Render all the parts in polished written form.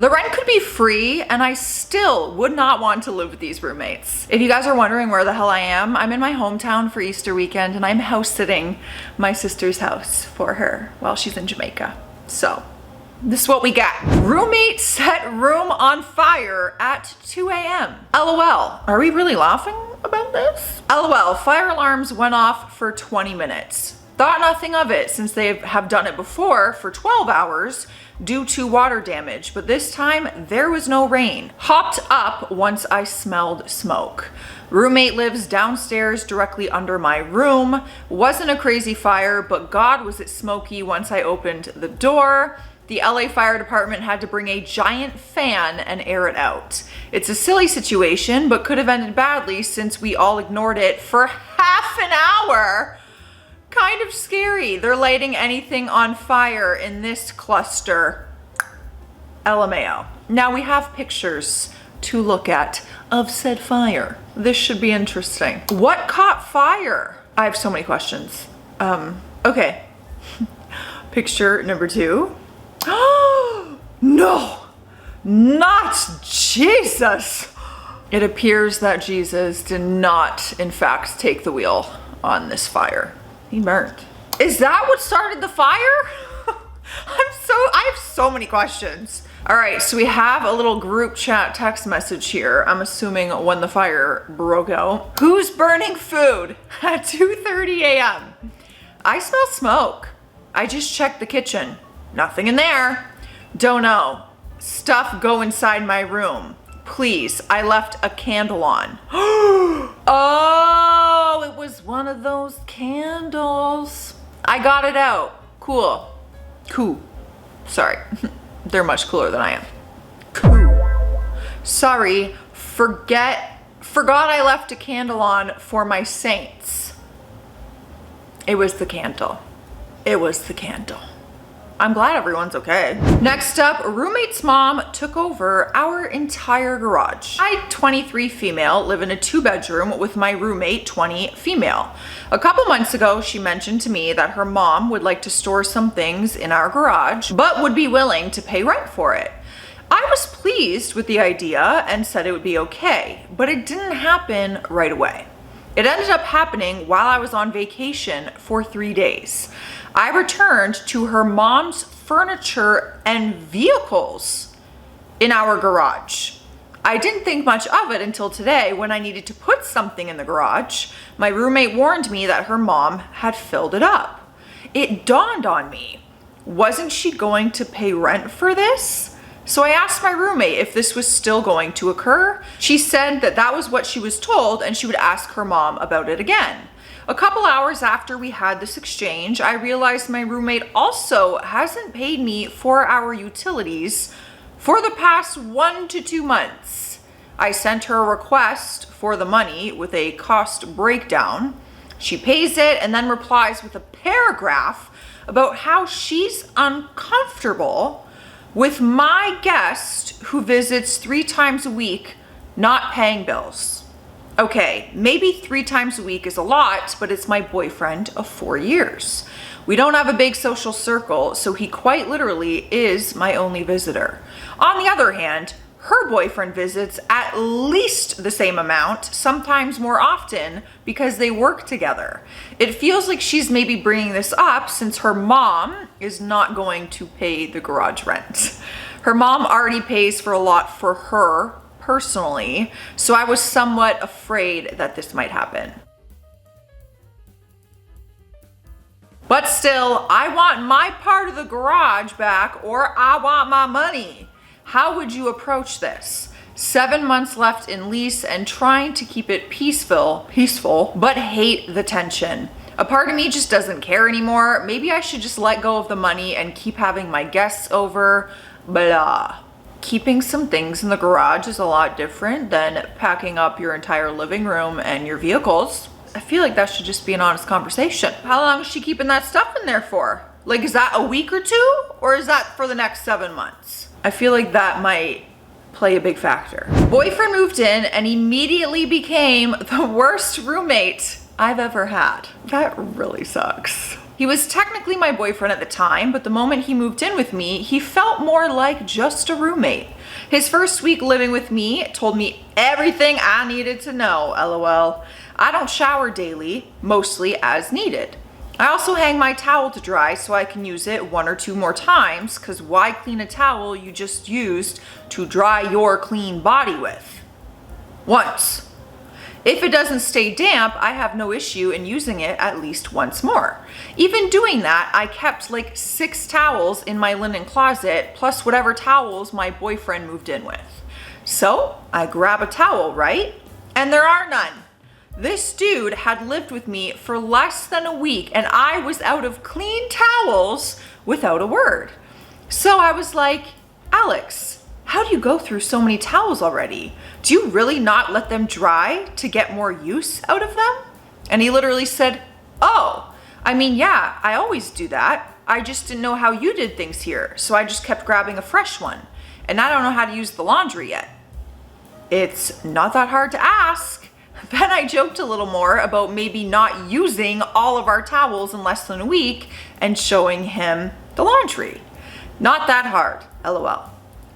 The rent could be free and I still would not want to live with these roommates. If you guys are wondering where the hell I am, I'm in my hometown for Easter weekend and I'm house sitting my sister's house for her while she's in Jamaica. So this is what we got. Roommate set room on fire at 2 a.m. LOL. Are we really laughing about this? LOL. Fire alarms went off for 20 minutes. Thought nothing of it since they have done it before for 12 hours due to water damage, but this time there was no rain. Hopped up once I smelled smoke. Roommate lives downstairs directly under my room. Wasn't a crazy fire, but God was it smoky once I opened the door. The LA Fire Department had to bring a giant fan and air it out. It's a silly situation, but could have ended badly since we all ignored it for half an hour. Kind of scary. They're lighting anything on fire in this cluster. LMAO. Now we have pictures to look at of said fire. This should be interesting. What caught fire? I have so many questions. Okay. Picture number 2. No, not Jesus. It appears that Jesus did not, in fact, take the wheel on this fire. He burned. Is that what started the fire? I have so many questions. All right, so we have a little group chat text message here. I'm assuming when the fire broke out. Who's burning food at 2:30 a.m.? I smell smoke. I just checked the kitchen. Nothing in there. Don't know. Stuff go inside my room. Please, I left a candle on. Oh, it was one of those candles. I got it out. Cool. Cool. Sorry. They're much cooler than I am. Cool. Sorry. Forgot I left a candle on for my saints. It was the candle. It was the candle. I'm glad everyone's okay. Next up, roommate's mom took over our entire garage. I, 23 female, live in a 2-bedroom with my roommate, 20 female. A couple months ago, she mentioned to me that her mom would like to store some things in our garage, but would be willing to pay rent for it. I was pleased with the idea and said it would be okay, but it didn't happen right away. It ended up happening while I was on vacation for 3 days. I returned to her mom's furniture and vehicles in our garage. I didn't think much of it until today when I needed to put something in the garage. My roommate warned me that her mom had filled it up. It dawned on me, wasn't she going to pay rent for this? So I asked my roommate if this was still going to occur. She said that that was what she was told and she would ask her mom about it again. A couple hours after we had this exchange, I realized my roommate also hasn't paid me for our utilities for the past 1 to 2 months. I sent her a request for the money with a cost breakdown. She pays it and then replies with a paragraph about how she's uncomfortable with my guest who visits 3 times a week not paying bills. Okay, maybe 3 times a week is a lot, but it's my boyfriend of 4 years. We don't have a big social circle, so he quite literally is my only visitor. On the other hand, her boyfriend visits at least the same amount, sometimes more often, because they work together. It feels like she's maybe bringing this up since her mom is not going to pay the garage rent. Her mom already pays for a lot for her personally, so I was somewhat afraid that this might happen. But still, I want my part of the garage back or I want my money. How would you approach this? 7 months left in lease and trying to keep it peaceful, but hate the tension. A part of me just doesn't care anymore. Maybe I should just let go of the money and keep having my guests over, blah. Keeping some things in the garage is a lot different than packing up your entire living room and your vehicles. I feel like that should just be an honest conversation. How long is she keeping that stuff in there for? Like, is that a week or 2? Or is that for the next 7 months? I feel like that might play a big factor. Boyfriend moved in and immediately became the worst roommate I've ever had. That really sucks. He was technically my boyfriend at the time, but the moment he moved in with me, he felt more like just a roommate. His first week living with me told me everything I needed to know, LOL. I don't shower daily, mostly as needed. I also hang my towel to dry so I can use it 1 or 2 more times, because why clean a towel you just used to dry your clean body with? Once. If it doesn't stay damp, I have no issue in using it at least once more. Even doing that, I kept like 6 towels in my linen closet, plus whatever towels my boyfriend moved in with. So I grab a towel, right? And there are none. This dude had lived with me for less than a week and I was out of clean towels without a word. So I was like, Alex, how do you go through so many towels already? Do you really not let them dry to get more use out of them? And he literally said, oh, I mean, yeah, I always do that. I just didn't know how you did things here. So I just kept grabbing a fresh one. And I don't know how to use the laundry yet. It's not that hard to ask. Then I joked a little more about maybe not using all of our towels in less than a week and showing him the laundry. Not that hard, LOL.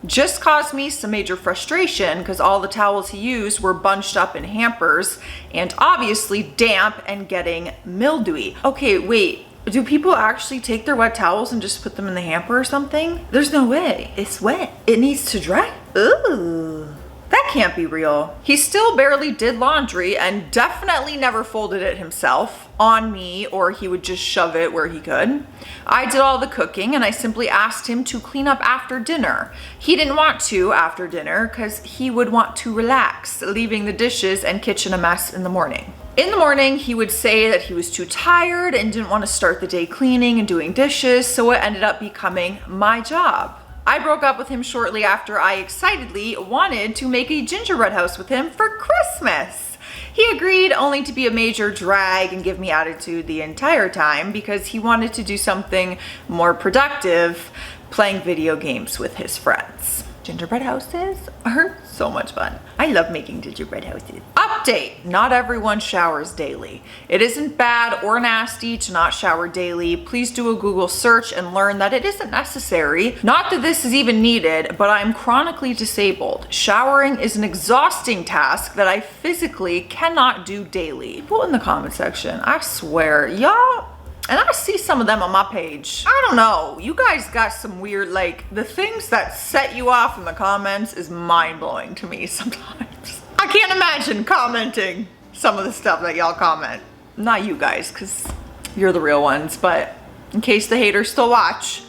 Just caused me some major frustration because all the towels he used were bunched up in hampers and obviously damp and getting mildewy. Okay, wait, do people actually take their wet towels and just put them in the hamper or something? There's no way. It's wet. It needs to dry. Ooh. That can't be real. He still barely did laundry and definitely never folded it himself on me, or he would just shove it where he could. I did all the cooking and I simply asked him to clean up after dinner. He didn't want to after dinner because he would want to relax, leaving the dishes and kitchen a mess in the morning. In the morning, he would say that he was too tired and didn't want to start the day cleaning and doing dishes, so it ended up becoming my job. I broke up with him shortly after I excitedly wanted to make a gingerbread house with him for Christmas. He agreed, only to be a major drag and give me attitude the entire time because he wanted to do something more productive, playing video games with his friends. Gingerbread houses are so much fun. I love making gingerbread houses. Update: not everyone showers daily. It isn't bad or nasty to not shower daily. Please do a Google search and learn that it isn't necessary. Not that this is even needed, but I'm chronically disabled. Showering is an exhausting task that I physically cannot do daily. People in the comment section, I swear, y'all. And I see some of them on my page. I don't know, you guys got some weird, like, the things that set you off in the comments is mind-blowing to me sometimes. I can't imagine commenting some of the stuff that y'all comment. Not you guys, because you're the real ones, but in case the haters still watch,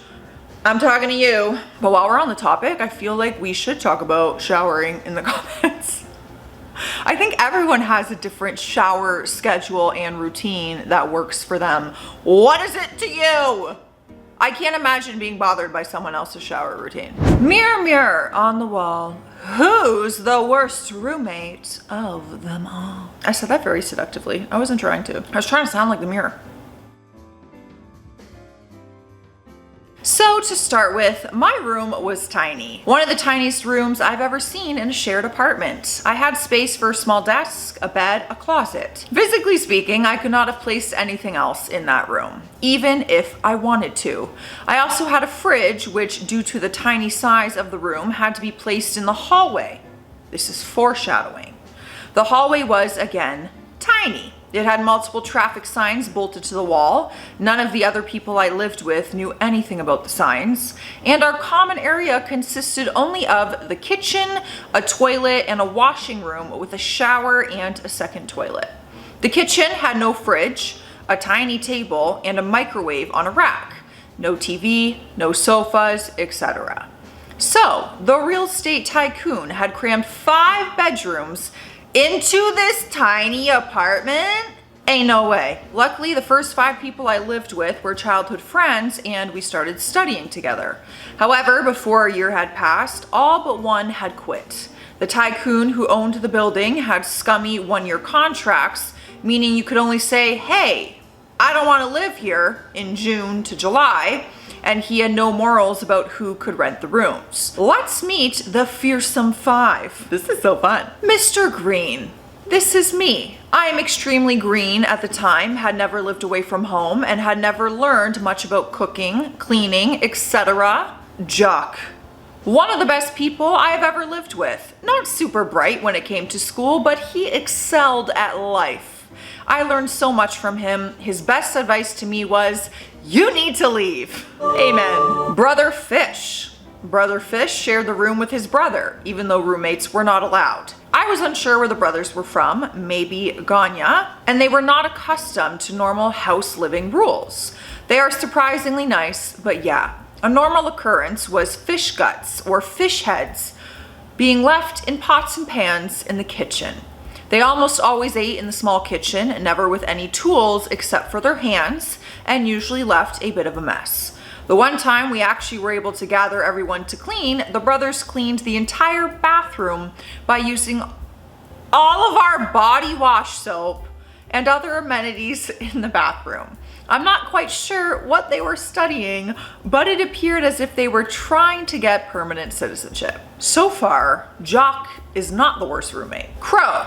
I'm talking to you. But while we're on the topic, I feel like we should talk about showering in the comments. I think everyone has a different shower schedule and routine that works for them. What is it to you? I can't imagine being bothered by someone else's shower routine. Mirror, mirror on the wall, who's the worst roommate of them all? I said that very seductively. I wasn't trying to. I was trying to sound like the mirror. So to start with, my room was tiny. One of the tiniest rooms I've ever seen in a shared apartment. I had space for a small desk, a bed, a closet. Physically speaking, I could not have placed anything else in that room, even if I wanted to. I also had a fridge, which due to the tiny size of the room, had to be placed in the hallway. This is foreshadowing. The hallway was, again, tiny. It had multiple traffic signs bolted to the wall. None of the other people I lived with knew anything about the signs. And our common area consisted only of the kitchen, a toilet, and a washing room with a shower and a second toilet. The kitchen had no fridge, a tiny table, and a microwave on a rack. No TV, no sofas, etc. So, the real estate tycoon had crammed 5 bedrooms into this tiny apartment? Ain't no way. Luckily, the first 5 people I lived with were childhood friends and we started studying together. However, before a year had passed, all but one had quit. The tycoon who owned the building had scummy 1-year contracts, meaning you could only say, hey, I don't want to live here in June to July, and he had no morals about who could rent the rooms. Let's meet the fearsome 5. This is so fun. Mr. Green. This is me. I am extremely green at the time, had never lived away from home, and had never learned much about cooking, cleaning, etc. Jock. One of the best people I have ever lived with. Not super bright when it came to school, but he excelled at life. I learned so much from him. His best advice to me was, you need to leave. Amen. Brother Fish. Brother Fish shared the room with his brother, even though roommates were not allowed. I was unsure where the brothers were from, maybe Ganya, and they were not accustomed to normal house living rules. They are surprisingly nice, but yeah. A normal occurrence was fish guts or fish heads being left in pots and pans in the kitchen. They almost always ate in the small kitchen, never with any tools except for their hands, and usually left a bit of a mess. The one time we actually were able to gather everyone to clean, the brothers cleaned the entire bathroom by using all of our body wash soap and other amenities in the bathroom. I'm not quite sure what they were studying, but it appeared as if they were trying to get permanent citizenship. So far, Jock is not the worst roommate. Crow.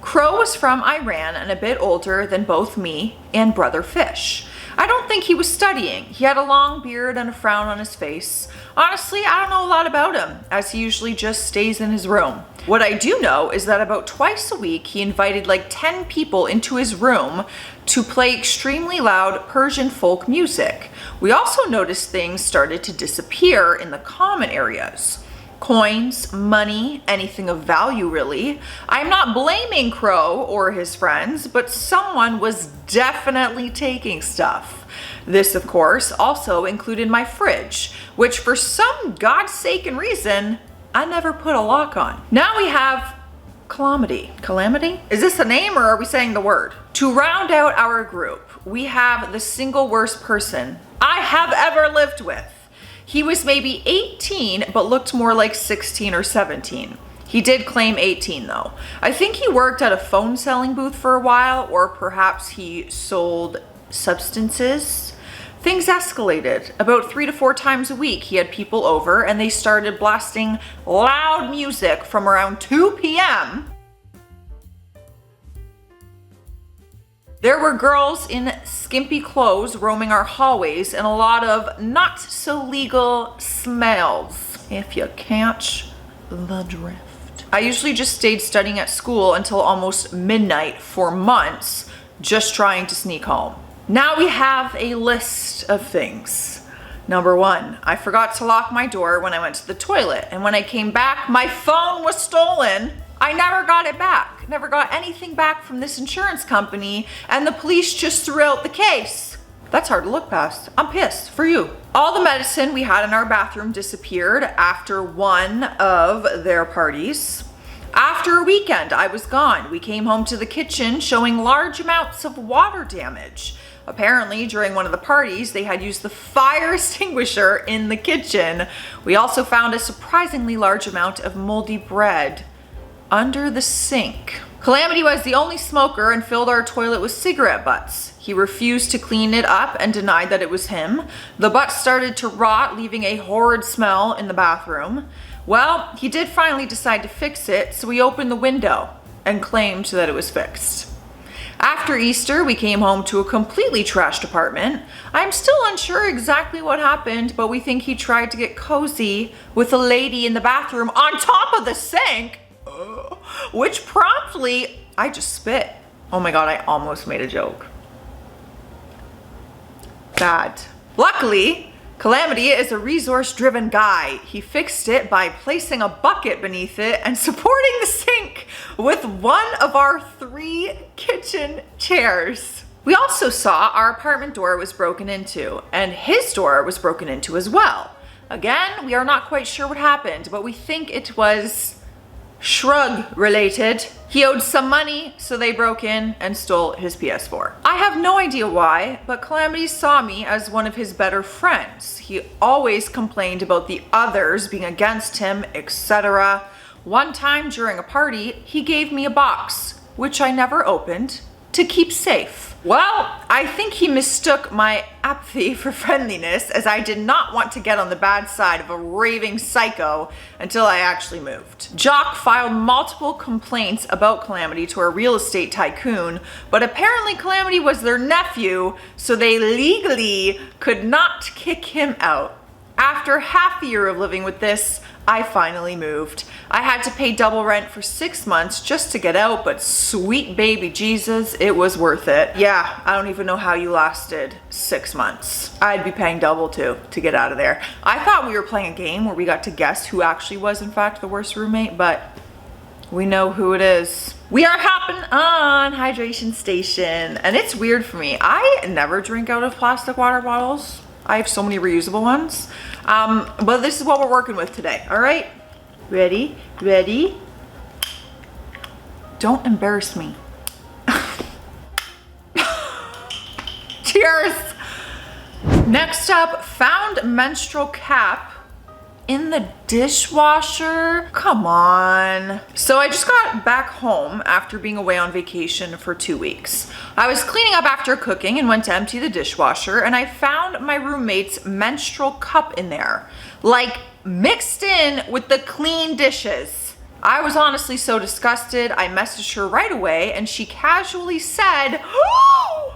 Crow was from Iran and a bit older than both me and Brother Fish. I don't think he was studying. He had a long beard and a frown on his face. Honestly, I don't know a lot about him, as he usually just stays in his room. What I do know is that about twice a week, he invited like 10 people into his room to play extremely loud Persian folk music. We also noticed things started to disappear in the common areas. Coins, money, anything of value really. I'm not blaming Crow or his friends, but someone was definitely taking stuff. This, of course, also included my fridge, which for some godforsaken reason, I never put a lock on. Now we have Calamity. Calamity? Is this a name or are we saying the word? To round out our group, we have the single worst person I have ever lived with. He was maybe 18, but looked more like 16 or 17. He did claim 18 though. I think he worked at a phone selling booth for a while, or perhaps he sold substances. Things escalated. About 3 to 4 times a week, he had people over and they started blasting loud music from around 2 p.m. There were girls in skimpy clothes roaming our hallways and a lot of not so legal smells, if you catch the drift. I usually just stayed studying at school until almost midnight for months, just trying to sneak home. Now we have a list of things. Number 1, I forgot to lock my door when I went to the toilet, and when I came back, my phone was stolen. I never got it back. Never got anything back from this insurance company, and the police just threw out the case. That's hard to look past. I'm pissed for you. All the medicine we had in our bathroom disappeared after one of their parties. After a weekend, I was gone. We came home to the kitchen showing large amounts of water damage. Apparently, during one of the parties, they had used the fire extinguisher in the kitchen. We also found a surprisingly large amount of moldy bread under the sink. Calamity was the only smoker and filled our toilet with cigarette butts. He refused to clean it up and denied that it was him. The butts started to rot, leaving a horrid smell in the bathroom. Well, he did finally decide to fix it, so we opened the window and claimed that it was fixed. After Easter, we came home to a completely trashed apartment. I'm still unsure exactly what happened, but we think he tried to get cozy with a lady in the bathroom on top of the sink. Which promptly, I just spit. Oh my God, I almost made a joke. Bad. Luckily, Calamity is a resource-driven guy. He fixed it by placing a bucket beneath it and supporting the sink with one of our 3 kitchen chairs. We also saw our apartment door was broken into, and his door was broken into as well. Again, we are not quite sure what happened, but we think it was shrug related. He owed some money, so they broke in and stole his PS4. I have no idea why, but Calamity saw me as one of his better friends. He always complained about the others being against him, etc. One time during a party, he gave me a box, which I never opened, to keep safe. Well, I think he mistook my apathy for friendliness, as I did not want to get on the bad side of a raving psycho until I actually moved. Jock filed multiple complaints about Calamity to our real estate tycoon, but apparently Calamity was their nephew, so they legally could not kick him out. After half a year of living with this, I finally moved. I had to pay double rent for 6 months just to get out, but sweet baby Jesus, it was worth it. Yeah, I don't even know how you lasted 6 months. I'd be paying double too to get out of there. I thought we were playing a game where we got to guess who actually was in fact the worst roommate, but we know who it is. We are hopping on hydration station, and it's weird for me. I never drink out of plastic water bottles. I have so many reusable ones. But this is what we're working with today, all right? Ready? Ready? Don't embarrass me. Cheers! Next up, found menstrual cap in the dishwasher. Come on. So I just got back home after being away on vacation for 2 weeks. I was cleaning up after cooking and went to empty the dishwasher, and I found my roommate's menstrual cup in there, like mixed in with the clean dishes. I was honestly so disgusted. I messaged her right away, and she casually said, "Oh,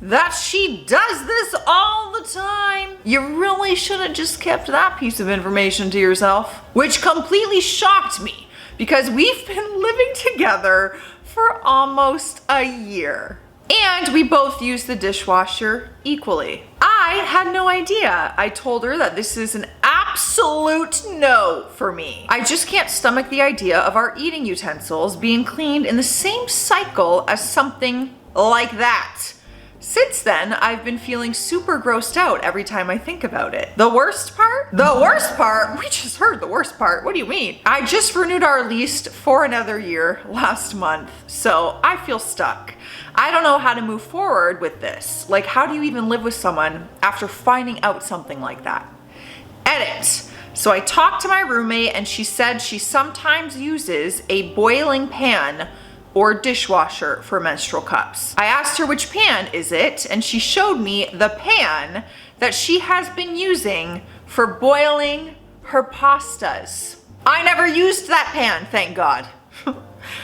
that she does this all the time. You really should have just kept that piece of information to yourself." Which completely shocked me, because we've been living together for almost a year. And we both use the dishwasher equally. I had no idea. I told her that this is an absolute no for me. I just can't stomach the idea of our eating utensils being cleaned in the same cycle as something like that. Since then, I've been feeling super grossed out every time I think about it. The worst part? The worst part? We just heard the worst part. What do you mean? I just renewed our lease for another year last month, so I feel stuck. I don't know how to move forward with this. Like, how do you even live with someone after finding out something like that? Edit. So I talked to my roommate, and she said she sometimes uses a boiling pan or dishwasher for menstrual cups. I asked her which pan is it, and she showed me the pan that she has been using for boiling her pastas. I never used that pan, thank God.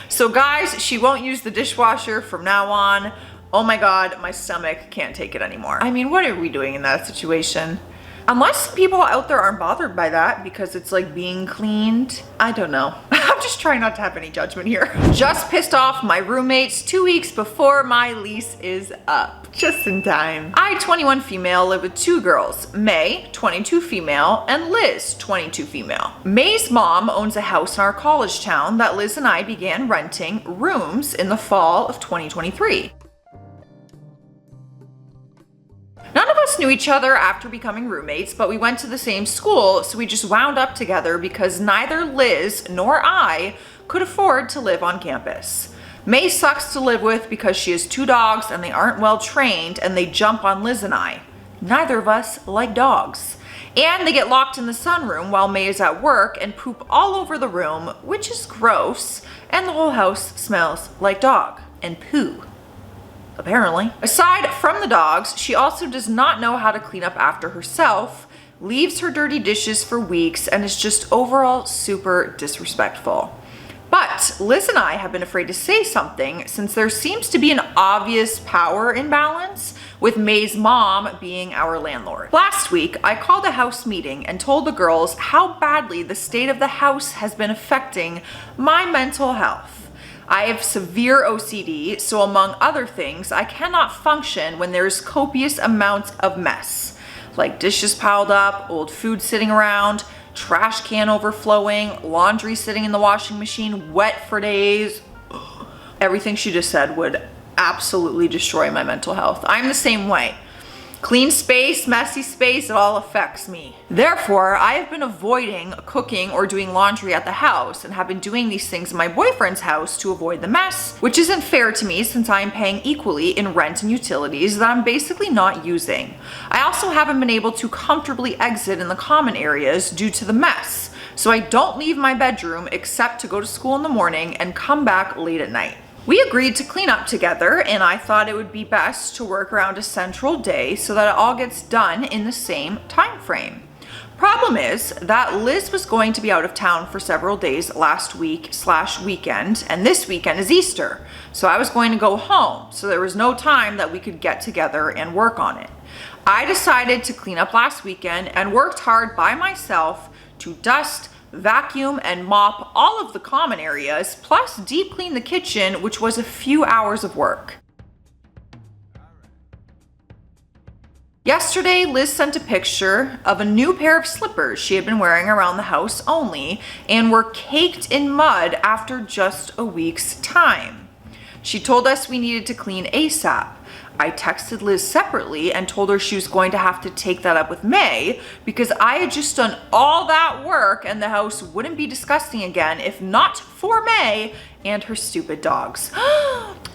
So guys, she won't use the dishwasher from now on. Oh my God, my stomach can't take it anymore. I mean, what are we doing in that situation? Unless people out there aren't bothered by that because it's like being cleaned. I don't know. I'm just trying not to have any judgment here. Just pissed off my roommates 2 weeks before my lease is up. Just in time. I, 21 female, live with 2 girls. May, 22 female, and Liz, 22 female. May's mom owns a house in our college town that Liz and I began renting rooms in the fall of 2023. None of us knew each other after becoming roommates, but we went to the same school, so we just wound up together because neither Liz nor I could afford to live on campus. May sucks to live with because she has 2 dogs and they aren't well trained and they jump on Liz and I. Neither of us like dogs. And they get locked in the sunroom while May is at work and poop all over the room, which is gross, and the whole house smells like dog and poo. Apparently. Aside from the dogs, she also does not know how to clean up after herself, leaves her dirty dishes for weeks, and is just overall super disrespectful. But Liz and I have been afraid to say something since there seems to be an obvious power imbalance with May's mom being our landlord. Last week, I called a house meeting and told the girls how badly the state of the house has been affecting my mental health. I have severe OCD, so among other things, I cannot function when there's copious amounts of mess, like dishes piled up, old food sitting around, trash can overflowing, laundry sitting in the washing machine, wet for days. Everything she just said would absolutely destroy my mental health. I'm the same way. Clean space, messy space, it all affects me. Therefore, I have been avoiding cooking or doing laundry at the house and have been doing these things in my boyfriend's house to avoid the mess, which isn't fair to me since I am paying equally in rent and utilities that I'm basically not using. I also haven't been able to comfortably exit in the common areas due to the mess, so I don't leave my bedroom except to go to school in the morning and come back late at night. We agreed to clean up together, and I thought it would be best to work around a central day so that it all gets done in the same time frame. Problem is that Liz was going to be out of town for several days last week/weekend, and this weekend is Easter. So I was going to go home, so there was no time that we could get together and work on it. I decided to clean up last weekend and worked hard by myself to dust, vacuum, and mop all of the common areas, plus deep clean the kitchen, which was a few hours of work. Yesterday, Liz sent a picture of a new pair of slippers she had been wearing around the house only and were caked in mud after just a week's time. She told us we needed to clean ASAP. I texted Liz separately and told her she was going to have to take that up with May because I had just done all that work and the house wouldn't be disgusting again if not for May and her stupid dogs.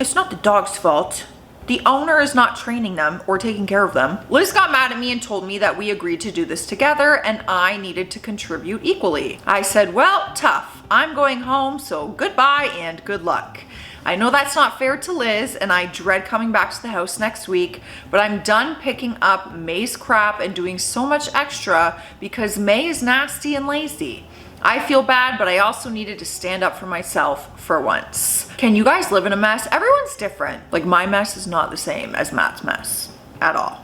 It's not the dog's fault. The owner is not training them or taking care of them. Liz got mad at me and told me that we agreed to do this together and I needed to contribute equally. I said, well, tough. I'm going home, so goodbye and good luck. I know that's not fair to Liz and I dread coming back to the house next week, but I'm done picking up May's crap and doing so much extra because May is nasty and lazy. I feel bad, but I also needed to stand up for myself for once. Can you guys live in a mess? Everyone's different. Like, my mess is not the same as Matt's mess at all.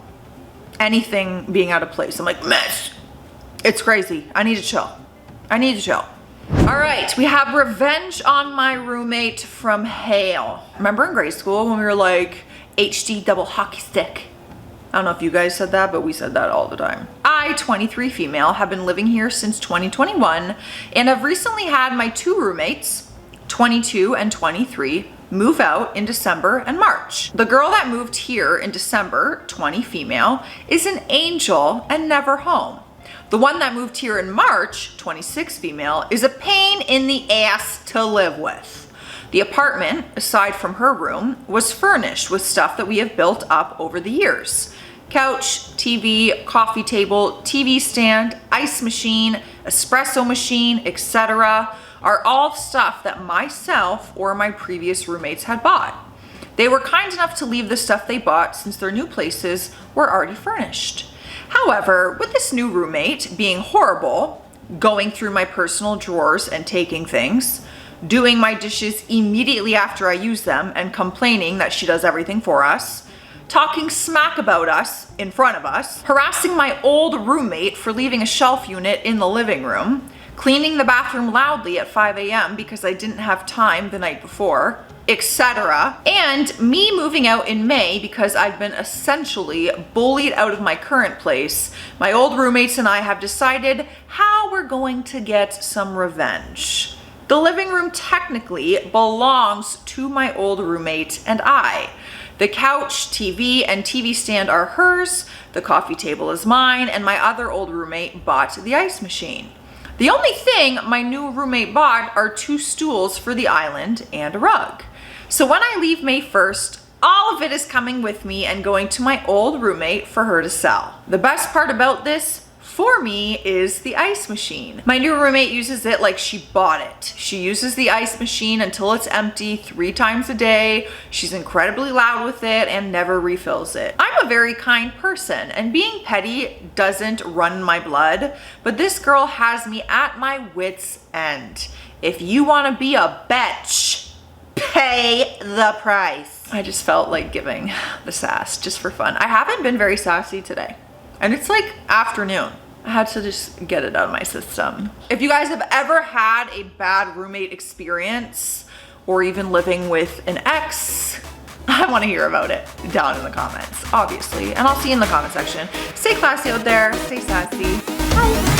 Anything being out of place, I'm like, mess. It's crazy. I need to chill. I need to chill. All right, we have revenge on my roommate from Hale. Remember in grade school when we were like, HD double hockey stick? I don't know if you guys said that, but we said that all the time. I, 23 female, have been living here since 2021 and have recently had my two roommates, 22 and 23, move out in December and March. The girl that moved here in December, 20 female, is an angel and never home. The one that moved here in March, 26 female, is a pain in the ass to live with. The apartment, aside from her room, was furnished with stuff that we have built up over the years. Couch, TV, coffee table, TV stand, ice machine, espresso machine, etc. are all stuff that myself or my previous roommates had bought. They were kind enough to leave the stuff they bought since their new places were already furnished. However, with this new roommate being horrible, going through my personal drawers and taking things, doing my dishes immediately after I use them and complaining that she does everything for us, talking smack about us in front of us, harassing my old roommate for leaving a shelf unit in the living room, cleaning the bathroom loudly at 5 a.m. because I didn't have time the night before, etc. And me moving out in May because I've been essentially bullied out of my current place. My old roommates and I have decided how we're going to get some revenge. The living room technically belongs to my old roommate and I. The couch, TV, and TV stand are hers, the coffee table is mine, and my other old roommate bought the ice machine. The only thing my new roommate bought are 2 stools for the island and a rug. So when I leave May 1st, all of it is coming with me and going to my old roommate for her to sell. The best part about this for me is the ice machine. My new roommate uses it like she bought it. She uses the ice machine until it's empty 3 times a day. She's incredibly loud with it and never refills it. I'm a very kind person and being petty doesn't run my blood, but this girl has me at my wit's end. If you wanna be a bitch, pay the price. I just felt like giving the sass just for fun. I haven't been very sassy today and it's like afternoon. I had to just get it out of my system. If you guys have ever had a bad roommate experience or even living with an ex, I want to hear about it down in the comments, obviously. And I'll see you in the comment section. Stay classy out there, stay sassy. Bye.